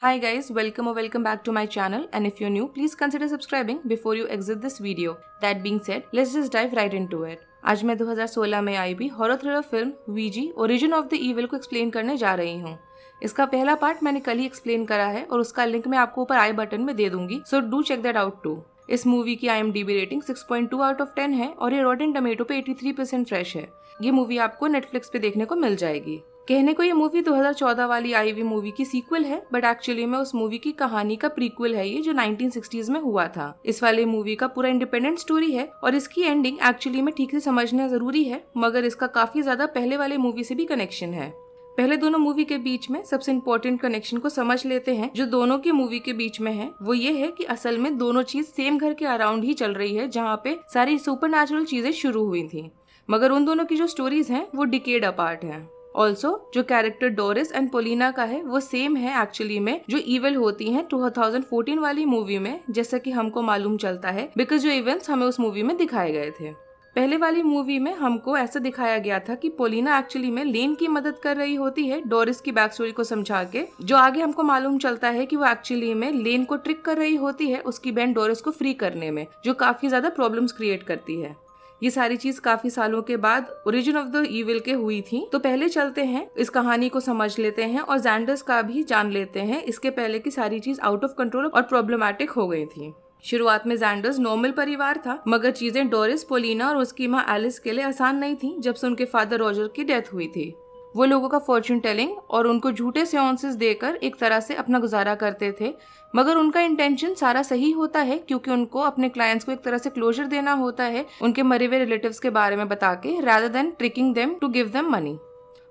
Hi guys, welcome or welcome back to my channel, and if you're new, please consider subscribing before you exit this video. That being said, let's just dive right into it. आज मैं 2016 में आई भी horror thriller film Ouija origin of the evil को explain करने जा रही हूँ। इसका पहला पार्ट मैंने कल ही एक्सप्लेन करा है और उसका लिंक मैं आपको ऊपर आई बटन में दे दूंगी, so do check that out too. इस मूवी की IMDb रेटिंग 6.2 आउट ऑफ 10 है और ये रॉटेन टमेटो पे 83% फ्रेश है। ये मूवी आपको नेटफ्लिक्स पे देखने को मिल जाएगी। कहने को ये मूवी 2014 वाली आई हुई मूवी की सीक्वल है, बट एक्चुअली में उस मूवी की कहानी का प्रीक्वल है ये, जो 1960s में हुआ था। इस वाली मूवी का पूरा इंडिपेंडेंट स्टोरी है और इसकी एंडिंग एक्चुअली में ठीक से समझना जरूरी है, मगर इसका काफी ज्यादा पहले वाले मूवी से भी कनेक्शन है। पहले दोनों मूवी के बीच में सबसे इम्पोर्टेंट कनेक्शन को समझ लेते हैं जो दोनों की मूवी के बीच में है। वो ये है कि असल में दोनों चीज सेम घर के अराउंड ही चल रही है, जहाँ पे सारी सुपरनैचुरल चीजें शुरू हुई थी, मगर उन दोनों की जो स्टोरीज हैं वो डिकेड अपार्ट हैं। ऑल्सो जो कैरेक्टर डोरिस एंड पोलिना का है वो सेम है एक्चुअली में जो इविल होती हैं 2014 वाली मूवी में, जैसा कि हमको मालूम चलता है बिकॉज जो इवेंट्स हमें उस मूवी में दिखाए गए थे। पहले वाली मूवी में हमको ऐसा दिखाया गया था कि पोलिना एक्चुअली में लेन की मदद कर रही होती है डोरिस की बैक स्टोरी को समझा के, जो आगे हमको मालूम चलता है कि वो एक्चुअली में लेन को ट्रिक कर रही होती है उसकी बहन डोरिस को फ्री करने में, जो काफी ज्यादा प्रॉब्लम्स क्रिएट करती है। ये सारी चीज काफी सालों के बाद ओरिजिन ऑफ द इविल के हुई थी। तो पहले चलते हैं, इस कहानी को समझ लेते हैं और जैंडर्स का भी जान लेते हैं। इसके पहले की सारी चीज आउट ऑफ कंट्रोल और प्रॉब्लमैटिक हो गई थी। शुरुआत में जैंडर्स नॉर्मल परिवार था, मगर चीजें डोरिस, पोलिना और उसकी माँ एलिस के लिए आसान नहीं थी जब से उनके फादर रॉजर की डेथ हुई थी। वो लोगों का फॉर्च्यून टेलिंग और उनको झूठे सेंसेस देकर एक तरह से अपना गुजारा करते थे, मगर उनका इंटेंशन सारा सही होता है क्योंकि उनको अपने क्लाइंट्स को एक तरह से क्लोजर देना होता है उनके मरे हुए रिलेटिव्स के बारे में बता के, rather than tricking them to give them money.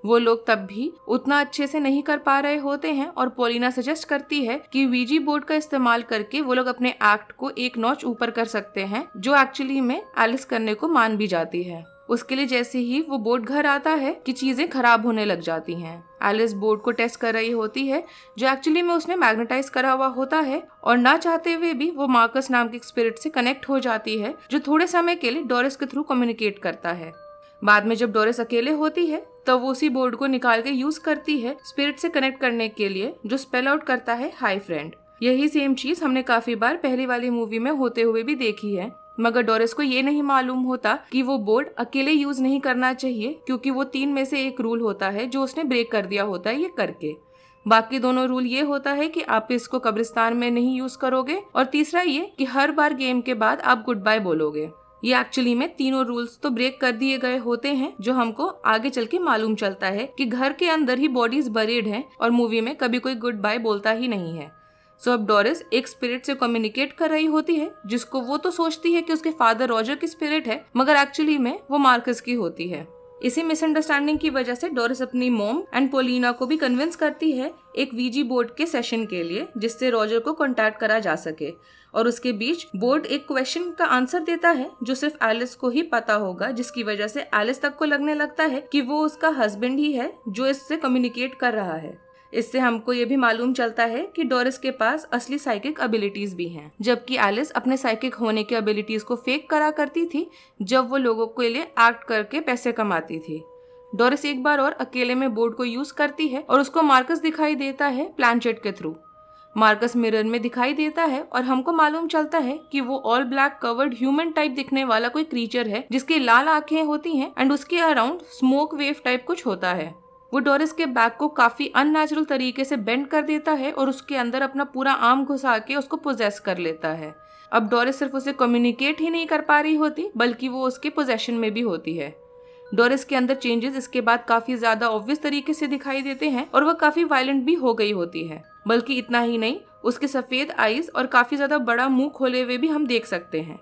वो लोग तब भी उतना अच्छे से नहीं कर पा रहे होते हैं और पोलिना सजेस्ट करती है कि वीजी बोर्ड का इस्तेमाल करके वो लोग अपने एक्ट को एक नॉच ऊपर कर सकते हैं, जो एक्चुअली में एलिस करने को मान भी जाती है। उसके लिए जैसे ही वो बोर्ड घर आता है कि चीजें खराब होने लग जाती हैं। एलिस बोर्ड को टेस्ट कर रही होती है जो एक्चुअली में उसने मैग्नेटाइज करा हुआ होता है, और ना चाहते हुए भी वो मार्कस नाम के स्पिरिट से कनेक्ट हो जाती है जो थोड़े समय के लिए डोरिस के थ्रू कम्युनिकेट करता है। बाद में जब डोरिस अकेले होती है तो वो उसी बोर्ड को निकाल के यूज करती है स्पिरिट से कनेक्ट करने के लिए, जो स्पेल आउट करता है हाई फ्रेंड। यही सेम चीज हमने काफी बार पहली वाली मूवी में होते हुए भी देखी है, मगर डोरिस को ये नहीं मालूम होता कि वो बोर्ड अकेले यूज नहीं करना चाहिए क्योंकि वो 3 में से एक रूल होता है जो उसने ब्रेक कर दिया होता है ये करके। बाकी दोनों रूल ये होता है कि आप इसको कब्रिस्तान में नहीं यूज करोगे, और तीसरा ये कि हर बार गेम के बाद आप गुड बाय बोलोगे। ये एक्चुअली में तीनों रूल्स तो ब्रेक कर दिए गए होते हैं, जो हमको आगे चल के मालूम चलता है कि घर के अंदर ही बॉडीज बरीड हैं और मूवी में कभी कोई गुड बाय बोलता ही नहीं है। सो अब डोरिस एक स्पिरिट से कम्युनिकेट कर रही होती है जिसको वो तो सोचती है कि उसके फादर रॉजर की स्पिरिट है, मगर एक्चुअली में वो मार्कस की होती है। इसी मिसअंडरस्टैंडिंग की वजह से डोरिस अपनी मॉम एंड पोलिना को भी कन्विंस करती है एक वीजी बोर्ड के सेशन के लिए, जिससे रॉजर को कांटेक्ट करा जा सके। और उसके बीच बोर्ड एक क्वेश्चन का आंसर देता है जो सिर्फ एलिस को ही पता होगा, जिसकी वजह से एलिस तक को लगने लगता है कि वो उसका हस्बैंड ही है जो इससे कम्युनिकेट कर रहा है। इससे हमको ये भी मालूम चलता है कि डोरिस के पास असली साइकिक एबिलिटीज भी हैं, जबकि एलिस अपने साइकिक होने की एबिलिटीज को फेक करा करती थी जब वो लोगों के लिए एक्ट करके पैसे कमाती थी। डोरिस एक बार और अकेले में बोर्ड को यूज करती है और उसको मार्कस दिखाई देता है प्लानचेट के थ्रू। मार्कस मिरर में दिखाई देता है और हमको मालूम चलता है कि वो all black covered human type दिखने वाला कोई क्रीचर है जिसकी लाल आंखें होती हैं एंड उसके अराउंड स्मोक वेव टाइप कुछ होता है। वो डोरिस के बैक को काफी अननेचुरल तरीके से बेंड कर देता है और उसके अंदर अपना पूरा आर्म घुसा के उसको पोजेस कर लेता है। अब डोरिस सिर्फ उसे कम्युनिकेट ही नहीं कर पा रही होती बल्कि वो उसके पोजेशन में भी होती है। डोरिस के अंदर चेंजेस इसके बाद काफी ज्यादा ऑब्वियस तरीके से दिखाई देते हैं और वह काफी वायलेंट भी हो गई होती है। बल्कि इतना ही नहीं, उसके सफेद आईज और काफी ज्यादा बड़ा मुंह खोले हुए भी हम देख सकते हैं।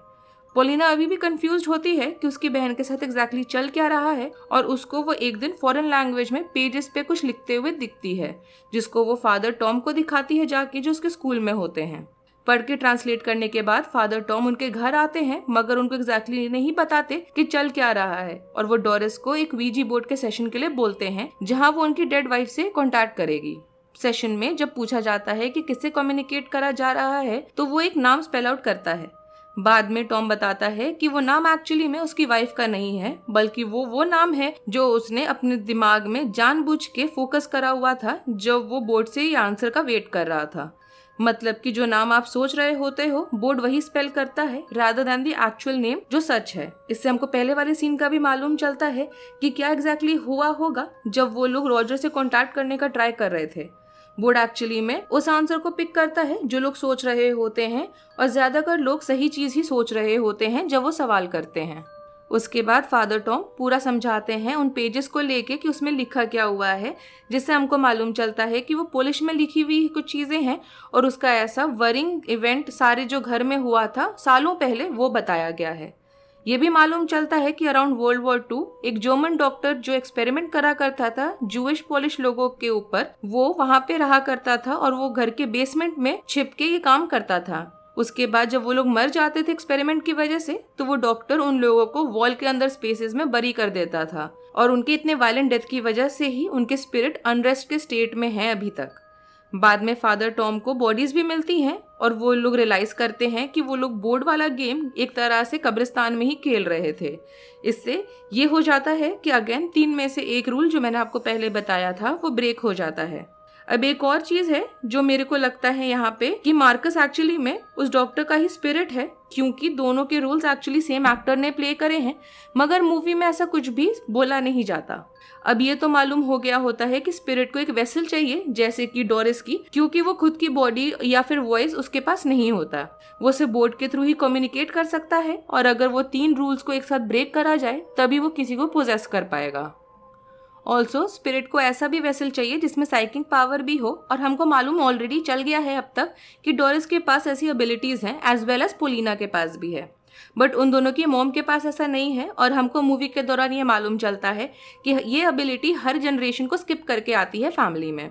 पोलिना अभी भी कंफ्यूज होती है कि उसकी बहन के साथ एग्जैक्टली चल क्या रहा है, और उसको वो एक दिन फॉरेन लैंग्वेज में पेजेस पे कुछ लिखते हुए दिखती है, जिसको वो फादर टॉम को दिखाती है जाके, जो उसके स्कूल में होते हैं। पढ़ के ट्रांसलेट करने के बाद फादर टॉम उनके घर आते हैं, मगर उनको एग्जैक्टली नहीं बताते कि चल क्या रहा है, और वो डोरिस को एक वीजी बोर्ड के सेशन के लिए बोलते हैं जहाँ वो उनकी डेड वाइफ से कॉन्टैक्ट करेगी। सेशन में जब पूछा जाता है कि किससे कम्युनिकेट करा जा रहा है तो वो एक नाम स्पेल आउट करता है। बाद में टॉम बताता है कि वो नाम एक्चुअली में उसकी वाइफ का नहीं है, बल्कि वो नाम है जो उसने अपने दिमाग में जानबूझ के फोकस करा हुआ था जब वो बोर्ड से ये आंसर का वेट कर रहा था। मतलब कि जो नाम आप सोच रहे होते हो बोर्ड वही स्पेल करता है rather than the actual name जो सच है। इससे हमको पहले वाले सीन का भी मालूम चलता है कि क्या एग्जैक्टली हुआ होगा जब वो लोग रॉजर से कॉन्टैक्ट करने का ट्राई कर रहे थे। बोर्ड एक्चुअली में उस आंसर को पिक करता है जो लोग सोच रहे होते हैं, और ज्यादातर लोग सही चीज ही सोच रहे होते हैं जब वो सवाल करते हैं। उसके बाद फादर टॉम पूरा समझाते हैं उन पेजेस को लेके कि उसमें लिखा क्या हुआ है, जिससे हमको मालूम चलता है कि वो पोलिश में लिखी हुई कुछ चीजें हैं और उसका ऐसा वरिंग इवेंट सारे जो घर में हुआ था सालों पहले वो बताया गया है। ये भी मालूम चलता है कि अराउंड वर्ल्ड वॉर 2 एक जर्मन डॉक्टर जो एक्सपेरिमेंट करा करता था जूइश पोलिश लोगों के ऊपर, वो वहां पे रहा करता था और वो घर के बेसमेंट में छिप के ये काम करता था। उसके बाद जब वो लोग मर जाते थे एक्सपेरिमेंट की वजह से, तो वो डॉक्टर उन लोगों को वॉल के अंदर स्पेसेस में बरी कर देता था, और उनके इतने वायलेंट डेथ की वजह से ही उनके स्पिरिट अनरेस्ट के स्टेट में हैं अभी तक। बाद में फादर टॉम को बॉडीज भी मिलती हैं और वो लोग रियलाइज करते हैं कि वो लोग बोर्ड वाला गेम एक तरह से कब्रिस्तान में ही खेल रहे थे। इससे ये हो जाता है कि अगेन 3 में से एक रूल जो मैंने आपको पहले बताया था वो ब्रेक हो जाता है। अब एक और चीज है जो मेरे को लगता है यहाँ पे कि मार्कस एक्चुअली में उस डॉक्टर का ही स्पिरिट है, क्योंकि दोनों के रोल्स एक्चुअली सेम एक्टर ने प्ले करे हैं, मगर मूवी में ऐसा कुछ भी बोला नहीं जाता। अब ये तो मालूम हो गया होता है कि स्पिरिट को एक वेसल चाहिए जैसे कि डोरिस की, क्योंकि वो खुद की बॉडी या फिर वॉइस उसके पास नहीं होता, वो सिर्फ बोर्ड के थ्रू ही कम्युनिकेट कर सकता है, और अगर वो 3 रूल्स को एक साथ ब्रेक करा जाए तभी वो किसी को पोजेस कर पाएगा। ऑल्सो स्पिरिट को ऐसा भी वेसल चाहिए जिसमें साइकिंग पावर भी हो, और हमको मालूम ऑलरेडी चल गया है अब तक कि डोरिस के पास ऐसी एबिलिटीज हैं एज वेल एज पोलिना के पास भी है, बट उन दोनों की मॉम के पास ऐसा नहीं है। और हमको मूवी के दौरान ये मालूम चलता है कि ये एबिलिटी हर जनरेशन को स्किप करके आती है फैमिली में।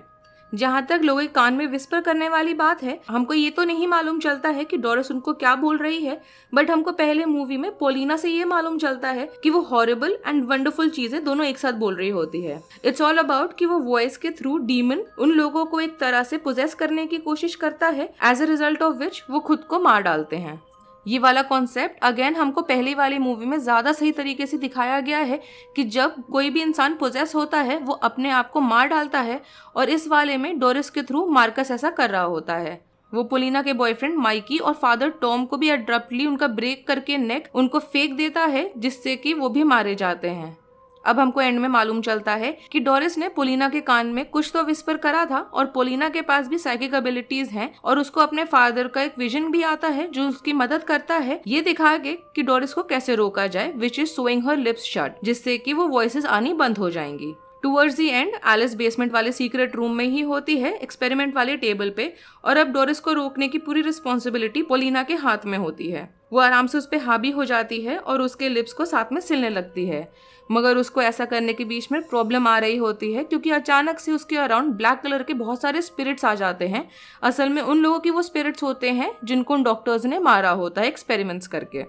जहाँ तक लोगों के कान में विस्पर करने वाली बात है, हमको ये तो नहीं मालूम चलता है कि डोरिस उनको क्या बोल रही है, बट हमको पहले मूवी में पोलिना से ये मालूम चलता है कि वो हॉरिबल एंड वंडरफुल चीजें दोनों एक साथ बोल रही होती है। इट्स ऑल अबाउट कि वो वॉइस के थ्रू डीमन उन लोगों को एक तरह से पोजेस करने की कोशिश करता है, as a result of which वो खुद को मार डालते हैं। ये वाला कॉन्सेप्ट अगेन हमको पहली वाली मूवी में ज्यादा सही तरीके से दिखाया गया है कि जब कोई भी इंसान पोजेस होता है वो अपने आप को मार डालता है, और इस वाले में डोरिस के थ्रू मार्कस ऐसा कर रहा होता है। वो पोलिना के बॉयफ्रेंड माइकी और फादर टॉम को भी अब्रप्टली उनका ब्रेक करके नेक उनको फेंक देता है, जिससे कि वो भी मारे जाते हैं। अब हमको एंड में मालूम चलता है कि डोरिस ने पोलिना के कान में कुछ तो विस्पर करा था, और पोलिना के पास भी साइकिक एबिलिटीज हैं, और उसको अपने फादर का एक विजन भी आता है जो उसकी मदद करता है ये दिखा के कि डोरिस को कैसे रोका जाए, which is sewing her lips shut, जिससे कि वो वॉइसेस आनी बंद हो जाएंगी। Towards the end Alice basement वाले सीक्रेट रूम में ही होती है एक्सपेरिमेंट वाले टेबल पे, और अब डोरिस को रोकने की पूरी रिस्पॉन्सिबिलिटी पोलिना के हाथ में होती है। वो आराम से उस पर हावी हो जाती है और उसके लिप्स को साथ में सिलने लगती है, मगर उसको ऐसा करने के बीच में प्रॉब्लम आ रही होती है क्योंकि अचानक से उसके अराउंड ब्लैक कलर के बहुत सारे स्पिरिट्स आ जाते हैं। असल में उन लोगों की वो स्पिरिट्स होते हैं जिनको उन डॉक्टर्स ने मारा होता है एक्सपेरिमेंट्स करके।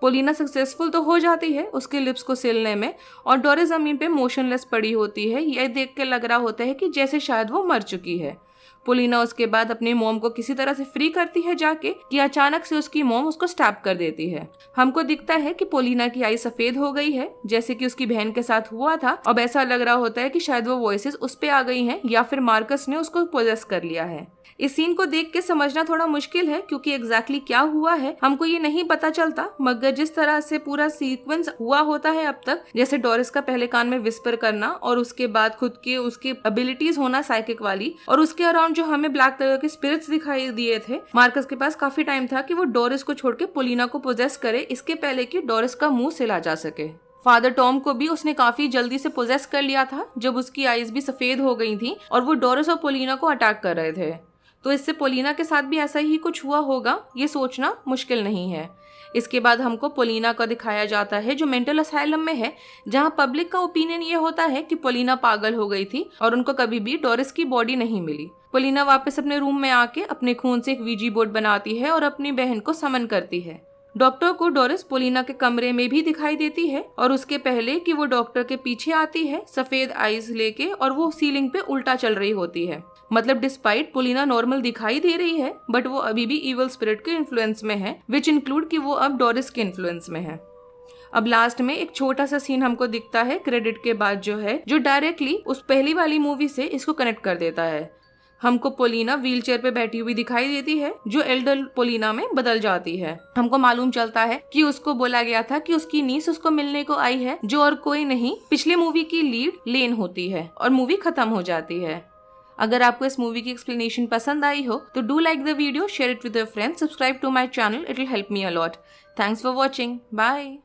पोलिना सक्सेसफुल तो हो जाती है उसके लिप्स को सिलने में, और डोरिस जमीन पे मोशनलेस पड़ी होती है। यह देख के लग रहा होता है कि जैसे शायद वो मर चुकी है। पोलिना उसके बाद अपनी मॉम को किसी तरह से फ्री करती है जाके, कि अचानक से उसकी मॉम उसको स्टैब कर देती है। हमको दिखता है कि पोलिना की आई सफेद हो गई है जैसे कि उसकी बहन के साथ हुआ था। अब ऐसा लग रहा होता है कि शायद वो वॉइसेस उस पे आ गई हैं या फिर मार्कस ने उसको पोजेस कर लिया है। इस सीन को देख के समझना थोड़ा मुश्किल है क्योंकि एग्जैक्टली क्या हुआ है हमको ये नहीं पता चलता, मगर जिस तरह से पूरा सीक्वेंस हुआ होता है अब तक, जैसे डोरिस का पहले कान में विस्पर करना और उसके बाद खुद के उसकी एबिलिटीज होना साइकिक वाली, और उसके अराउंड जो हमें ब्लैक कलर के स्पिरिट्स दिखाई दिए थे, मार्कस के पास काफी टाइम था कि वो डोरिस को छोड़ के पोलिना को पोजेस करे इसके पहले कि डोरिस का मुंह सिला जा सके। फादर टॉम को भी उसने काफी जल्दी से पोजेस कर लिया था जब उसकी आईज भी सफेद हो गई थी और वो डोरिस और पोलिना को अटैक कर रहे थे, तो इससे पोलिना के साथ भी ऐसा ही कुछ हुआ होगा, ये सोचना मुश्किल नहीं है। इसके बाद हमको पोलिना का दिखाया जाता है जो मेंटल असाइलम में है, जहाँ पब्लिक का ओपिनियन ये होता है कि पोलिना पागल हो गई थी और उनको कभी भी डोरिस की बॉडी नहीं मिली। पोलिना वापस अपने रूम में आके अपने खून से एक वीजी बोर्ड बनाती है और अपनी बहन को समन करती है। डॉक्टर को डोरिस पोलिना के कमरे में भी दिखाई देती है, और उसके पहले कि वो डॉक्टर के पीछे आती है सफेद आईज लेके, और वो सीलिंग पे उल्टा चल रही होती है। मतलब डिस्पाइट पोलिना नॉर्मल दिखाई दे रही है बट वो अभी भी इवल स्पिरिट के इन्फ्लुएंस में है, विच इंक्लूड कि वो अब डोरिस के इन्फ्लुएंस में है। अब लास्ट में एक छोटा सा सीन हमको दिखता है क्रेडिट के बाद जो है, जो डायरेक्टली उस पहली वाली मूवी से इसको कनेक्ट कर देता है। हमको पोलिना व्हील चेयर पे बैठी हुई दिखाई देती है जो एल्डर पोलिना में बदल जाती है। हमको मालूम चलता है कि उसको बोला गया था कि उसकी नीस उसको मिलने को आई है, जो और कोई नहीं पिछले मूवी की लीड लेन होती है, और मूवी खत्म हो जाती है। अगर आपको इस मूवी की एक्सप्लेनेशन पसंद आई हो तो do like the video, share it with your friends, subscribe to my channel, it will help me a lot. Thanks for watching, bye.